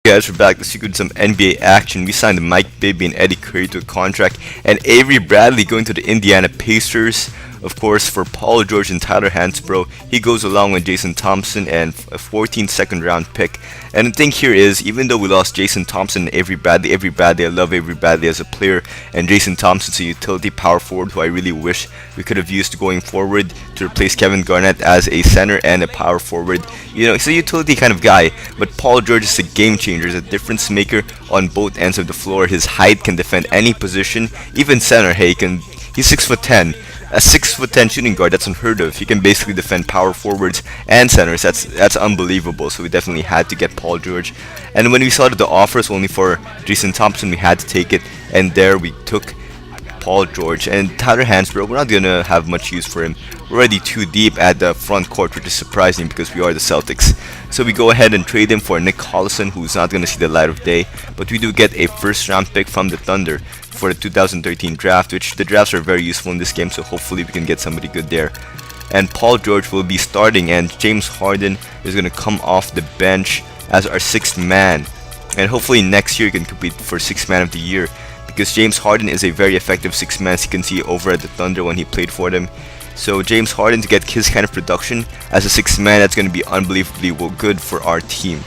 Guys, we're back. Let's see some NBA action. We signed Mike Bibby and Eddie Curry to a contract, and Avery Bradley going to the Indiana Pacers. Of course, for Paul George and Tyler Hansbrough, he goes along with Jason Thompson and a 14th second round pick. And the thing here is, even though we lost Jason Thompson and Avery Bradley, I love Avery Bradley as a player, and Jason Thompson's a utility power forward who I really wish we could have used going forward to replace Kevin Garnett as a center and a power forward. You know, he's a utility kind of guy, but Paul George is a game changer, he's a difference maker on both ends of the floor. His height can defend any position, even center. Hey, he's 6'10". A 6'10" shooting guard, that's unheard of. He can basically defend power forwards and centers. That's unbelievable. So we definitely had to get Paul George. And when we saw that the offer was only for Jason Thompson, we had to take it. And there we took Paul George. And Tyler Hansbrough, we're not gonna have much use for him. We're already too deep at the front court, which is surprising because we are the Celtics. So we go ahead and trade him for Nick Collison, who's not gonna see the light of day. But we do get a first round pick from the Thunder for the 2013 draft, which the drafts are very useful in this game, so hopefully we can get somebody good there. And Paul George will be starting, and James Harden is going to come off the bench as our sixth man. And hopefully next year he can compete for sixth man of the year, because James Harden is a very effective sixth man, as you can see over at the Thunder when he played for them. So James Harden, to get his kind of production as a sixth man, that's going to be unbelievably good for our team.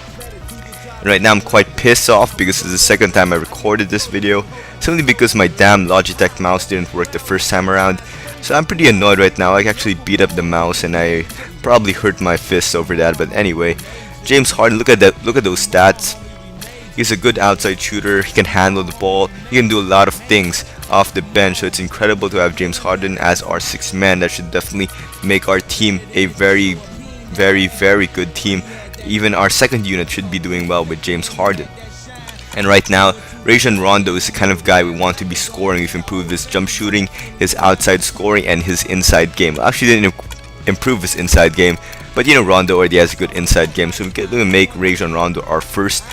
Right now I'm quite pissed off because it's the second time I recorded this video, simply because my damn Logitech mouse didn't work the first time around. So I'm pretty annoyed right now. I actually beat up the mouse and I probably hurt my fists over that. But anyway, James Harden, look at that, look at those stats. He's a good outside shooter, he can handle the ball, he can do a lot of things off the bench. So it's incredible to have James Harden as our sixth man. That should definitely make our team a very good team. Even our second unit should be doing well with James Harden. And right now, Rajon Rondo is the kind of guy we want to be scoring. We've improved his jump shooting, his outside scoring, and his inside game. Well, actually didn't improve his inside game, but you know, Rondo already has a good inside game, so we're going to make Rajon Rondo our first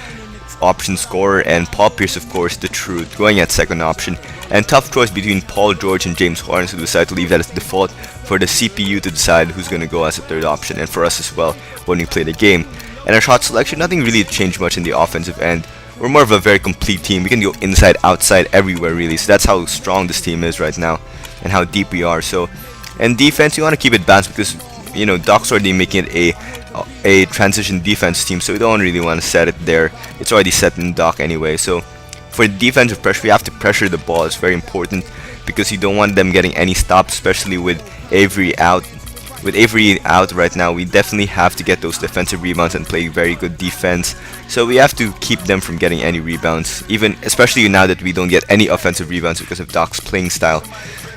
option scorer, and Paul Pierce, of course, the truth, going at second option. And tough choice between Paul George and James Harden, so we decided to leave that as default for the CPU to decide who's going to go as a third option, and for us as well when we play the game. And our shot selection, nothing really changed much in the offensive end. We're more of a very complete team. We can go inside, outside, everywhere really. So that's how strong this team is right now and how deep we are. So, and defense, you want to keep it balanced because, you know, Doc's already making it a transition defense team, so we don't really want to set it there. It's already set in Doc anyway. So for defensive pressure, we have to pressure the ball. It's very important because you don't want them getting any stops, especially with Avery out. With Avery out right now, we definitely have to get those defensive rebounds and play very good defense. So we have to keep them from getting any rebounds, even especially now that we don't get any offensive rebounds because of Doc's playing style.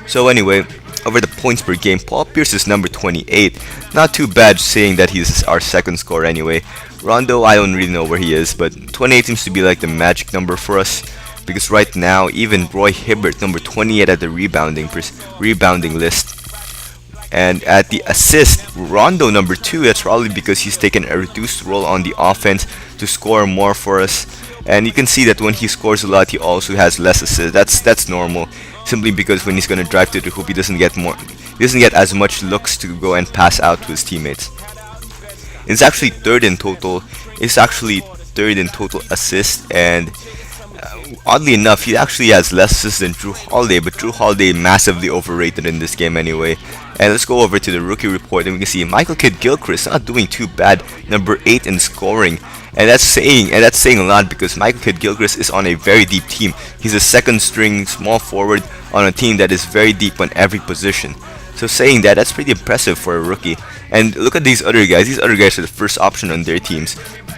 So anyway, over the points per game, Paul Pierce is number 28. Not too bad saying that he's our second scorer anyway. Rondo, I don't really know where he is, but 28 seems to be like the magic number for us. Because right now, even Roy Hibbert, number 28 at the rebounding list. And at the assist, Rondo number 2, that's probably because he's taken a reduced role on the offense to score more for us. And you can see that when he scores a lot, he also has less assists. That's normal, simply because when he's gonna drive to the hoop, he doesn't get as much looks to go and pass out to his teammates. It's actually third in total. It's actually third in total assists, and oddly enough, he actually has less assists than Drew Holiday, but Drew Holiday massively overrated in this game anyway. And let's go over to the rookie report, and we can see Michael Kidd-Gilchrist not doing too bad, number 8 in scoring. And that's saying a lot because Michael Kidd-Gilchrist is on a very deep team. He's a second string small forward on a team that is very deep on every position. So saying that, that's pretty impressive for a rookie. And look at these other guys. These other guys are the first option on their teams.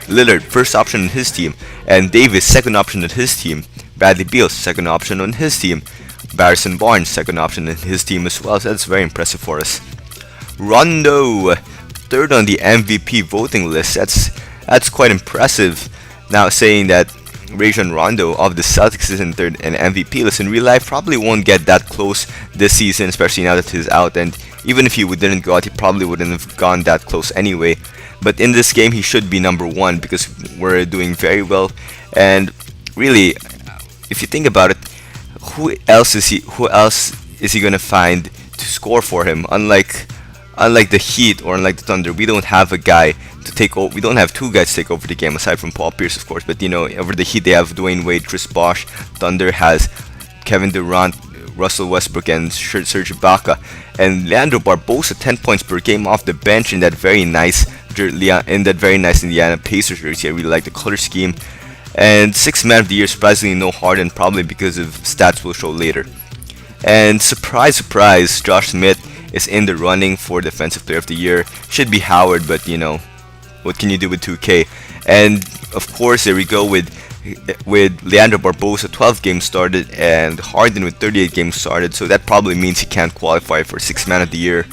Lillard, first option on his team, and Davis, second option on his team. Bradley Beal, second option on his team. Harrison Barnes, second option on his team as well. So that's very impressive for us. Rondo, third on the MVP voting list. That's quite impressive. Now saying that Rajon Rondo of the Celtics is in third and MVP list, in real life probably won't get that close this season, especially now that he's out. And even if he didn't go out, he probably wouldn't have gone that close anyway. But in this game, he should be number 1 because we're doing very well. And really, if you think about it, who else is he gonna find to score for him? Unlike the Heat or unlike the Thunder, we don't have a guy to take over. We don't have two guys to take over the game aside from Paul Pierce, of course. But you know, over the Heat they have Dwayne Wade, Chris Bosh. Thunder has Kevin Durant, Russell Westbrook, and Serge Ibaka. And Leandro Barbosa, 10 points per game off the bench in that very nice Indiana Pacers jersey. I really like the color scheme. And 6th man of the year, surprisingly no Harden, probably because of stats we'll show later. And surprise, surprise, Josh Smith is in the running for Defensive Player of the Year. Should be Howard, but you know, what can you do with 2K? And of course, there we go with Leandro Barbosa, 12 games started, and Harden with 38 games started. So that probably means he can't qualify for 6th man of the year.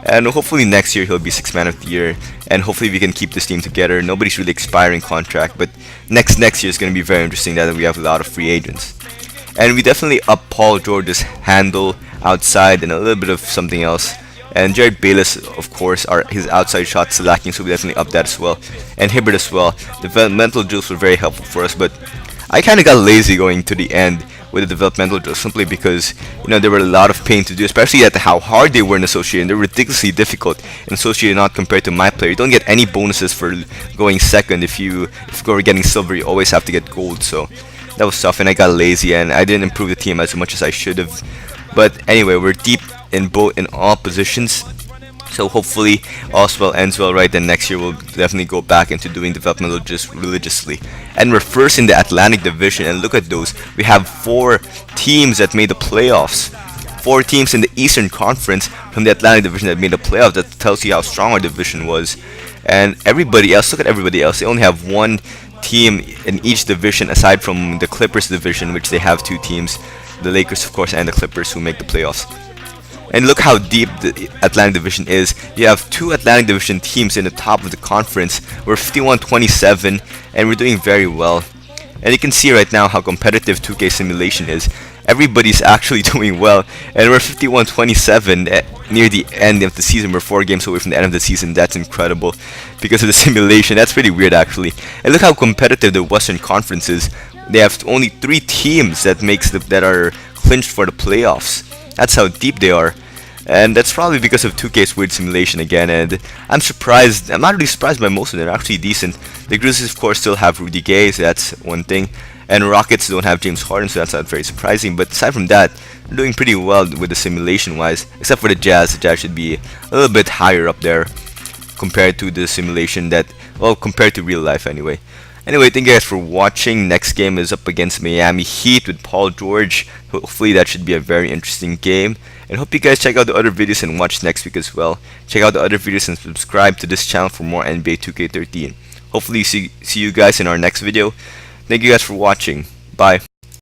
And hopefully next year he'll be 6th man of the year, and hopefully we can keep this team together. Nobody's really expiring contract, but next year is going to be very interesting now that we have a lot of free agents. And we definitely up Paul George's handle outside and a little bit of something else. And Jared Bayless, of course, his outside shots lacking, so we definitely up that as well. And Hibbert as well. Developmental drills were very helpful for us, but I kind of got lazy going to the end with the developmental drills, simply because you know there were a lot of pain to do, especially at how hard they were in Associated. And they're ridiculously difficult in Associated, not compared to my player. You don't get any bonuses for going second. If you are getting silver, you always have to get gold. So that was tough, and I got lazy, and I didn't improve the team as much as I should have. But anyway, we're deep in all positions. So hopefully all ends well, right? Then next year we'll definitely go back into doing developmental just religiously. And we're first in the Atlantic Division, and look at those. We have 4 teams that made the playoffs. 4 teams in the Eastern Conference from the Atlantic Division that made the playoffs. That tells you how strong our division was. And everybody else, look at everybody else. They only have 1 team in each division aside from the Clippers division, which they have 2 teams. The Lakers, of course, and the Clippers, who make the playoffs. And look how deep the Atlantic Division is. You have 2 Atlantic Division teams in the top of the conference. We're 51-27, and we're doing very well. And you can see right now how competitive 2K simulation is. Everybody's actually doing well, and we're 51-27 near the end of the season. We're 4 games away from the end of the season. That's incredible because of the simulation. That's pretty weird, actually. And look how competitive the Western Conference is. They have only 3 teams that are clinched for the playoffs. That's how deep they are. And that's probably because of 2K's weird simulation again. And I'm surprised. I'm not really surprised by most of them. They're actually decent. The Grizzlies, of course, still have Rudy Gay, so that's one thing. And Rockets don't have James Harden, so that's not very surprising. But aside from that, they're doing pretty well with the simulation-wise. Except for the Jazz. The Jazz should be a little bit higher up there compared to the simulation compared to real life anyway. Anyway, thank you guys for watching. Next game is up against Miami Heat with Paul George. Hopefully that should be a very interesting game. And hope you guys check out the other videos and watch next week as well. Check out the other videos and subscribe to this channel for more NBA 2K13. Hopefully see you guys in our next video. Thank you guys for watching. Bye.